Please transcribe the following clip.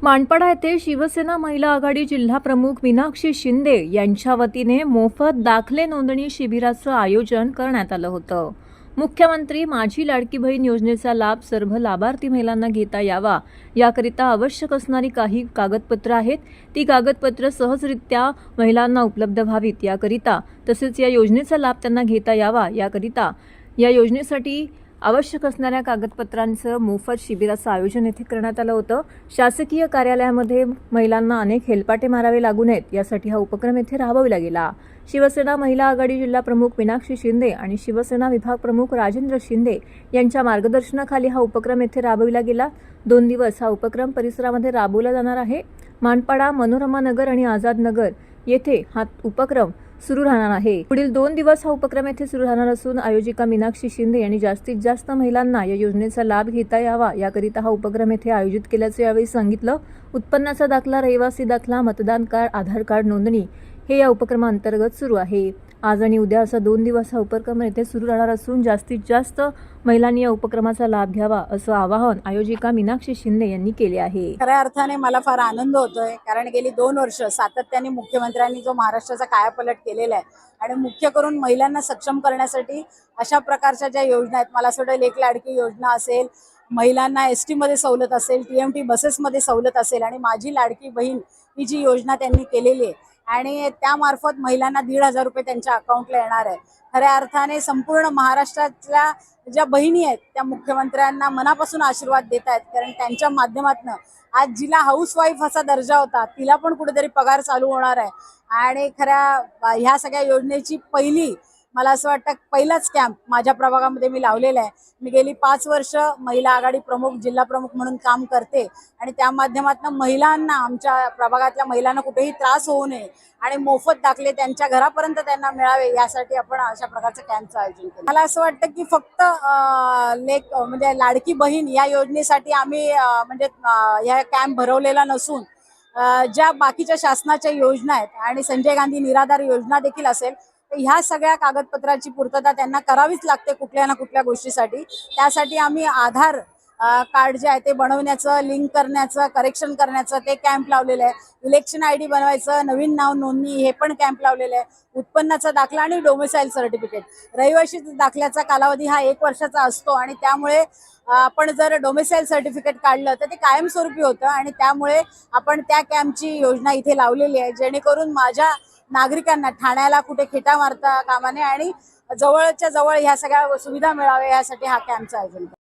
मानपाडा येथे शिवसेना महिला आघाडी जिल्हा प्रमुख मीनाक्षी शिंदे यांच्या वतीने मोफत दाखले नोंदणी शिबिराचं आयोजन करण्यात आलं होतं। मुख्यमंत्री माझी लाडकी बहीण योजनेचा लाभ सर्व लाभार्थी महिलांना घेता यावा याकरिता आवश्यक असणारी काही कागदपत्र आहेत, ती कागदपत्र सहजरित्या महिलांना उपलब्ध व्हावीत याकरिता, तसेच या योजनेचा लाभ त्यांना घेता यावा याकरिता या योजनेसाठी आवश्यक असणाऱ्या कागदपत्रांचं मोफत शिबिराचं आयोजन येथे करण्यात आलं होतं। शासकीय कार्यालयामध्ये महिलांना अनेक हेलपाटे मारावे लागू नयेत यासाठी हा उपक्रम येथे राबविला गेला। शिवसेना महिला आघाडी जिल्हा प्रमुख मीनाक्षी शिंदे आणि शिवसेना विभाग प्रमुख राजेंद्र शिंदे यांच्या मार्गदर्शनाखाली हा उपक्रम येथे राबविला गेला। 2 दिवस हा उपक्रम परिसरामध्ये राबवला जाणार आहे। मानपाडा, मनोरमा नगर आणि आझाद नगर येथे हा उपक्रम सुरू राहणार आहे। पुढील 2 दिवस हा उपक्रम येथे सुरू राहणार असून आयोजिका मीनाक्षी शिंदे यांनी जास्तीत जास्त महिलांना या योजनेचा लाभ घेता यावा याकरिता हा उपक्रम येथे आयोजित केल्याचे यावेळी सांगितलं। उत्पन्नाचा दाखला, रहिवासी दाखला, मतदान कार्ड, आधार कार्ड नोंदणी हे या उपक्रमांतर्गत सुरू आहे। आज आणि उद्या असा 2 दिवस हा उपक्रम येथे सुरू राहणार असून जास्तीत जास्त महिलांनी या उपक्रमाचा लाभ घ्यावा असं आवाहन आयोजिका मीनाक्षी शिंदे यांनी केले आहे। खऱ्या अर्थाने मला फार आनंद होतोय, कारण गेली 2 वर्ष सातत्याने मुख्यमंत्र्यांनी जो महाराष्ट्राचा कायापालट केलेला आहे आणि मुख्य करून महिलांना सक्षम करण्यासाठी अशा प्रकारच्या ज्या योजना आहेत, मला असं वाटतं लेक लाडकी योजना असेल, महिलांना एसटी मध्ये सवलत असेल, टीएमटी बसेसमध्ये सवलत असेल आणि माझी लाडकी बहीण ही जी योजना त्यांनी केलेली आहे आणि त्यामार्फत महिलांना 1,500 रुपये त्यांच्या अकाउंटला येणार आहे। खऱ्या अर्थाने संपूर्ण महाराष्ट्रातल्या ज्या बहिणी आहेत त्या मुख्यमंत्र्यांना मनापासून आशीर्वाद देत आहेत, कारण त्यांच्या माध्यमातून आज जिला हाऊसवाईफ असा दर्जा होता तिला पण कुठेतरी पगार चालू होणार आहे आणि खऱ्या ह्या सगळ्या योजनेची मला असं वाटतं पहिलाच कॅम्प माझ्या प्रभागामध्ये मी लावलेला आहे। मी गेली 5 वर्ष महिला आघाडी प्रमुख, जिल्हा प्रमुख म्हणून काम करते आणि त्या माध्यमातून महिलांना, आमच्या प्रभागातल्या महिलांना कुठेही त्रास होऊ नये आणि मोफत दाखले त्यांच्या घरापर्यंत त्यांना मिळावे यासाठी आपण अशा प्रकारचं कॅम्पचं आयोजन केलं। मला असं वाटतं की फक्त म्हणजे लाडकी बहीण या योजनेसाठी आम्ही या कॅम्प भरवलेला नसून ज्या बाकीच्या शासनाच्या योजना आहेत आणि संजय गांधी निराधार योजना देखील असेल, ह्या सगळ्या कागदपत्राची पूर्तता त्यांना करावीच लागते कुठल्या ना कुठल्या गोष्टीसाठी। त्यासाठी आम्ही आधार कार्ड जे आहे ते बनवण्याचं, लिंक करण्याचं, करेक्शन करण्याचं ते कॅम्प लावलेलं आहे। इलेक्शन ID बनवायचं, नवीन नाव नोंदणी हे पण कॅम्प लावलेलं आहे। उत्पन्नाचा दाखला आणि डोमिसाईल सर्टिफिकेट, रहिवासी दाखल्याचा कालावधी हा 1 वर्षाचा असतो आणि त्यामुळे आपण जर डोमिसाईल सर्टिफिकेट काढलं तर ते कायमस्वरूपी होतं आणि त्यामुळे आपण त्या कॅम्पची योजना इथे लावलेली आहे, जेणेकरून माझ्या नागरिकांना ठाण्याला कुठे खेटा मारता कामा नये आणि जवळच्या जवळ ह्या सगळ्या सुविधा मिळाव्या यासाठी हा कॅम्पचं आयोजन केलं।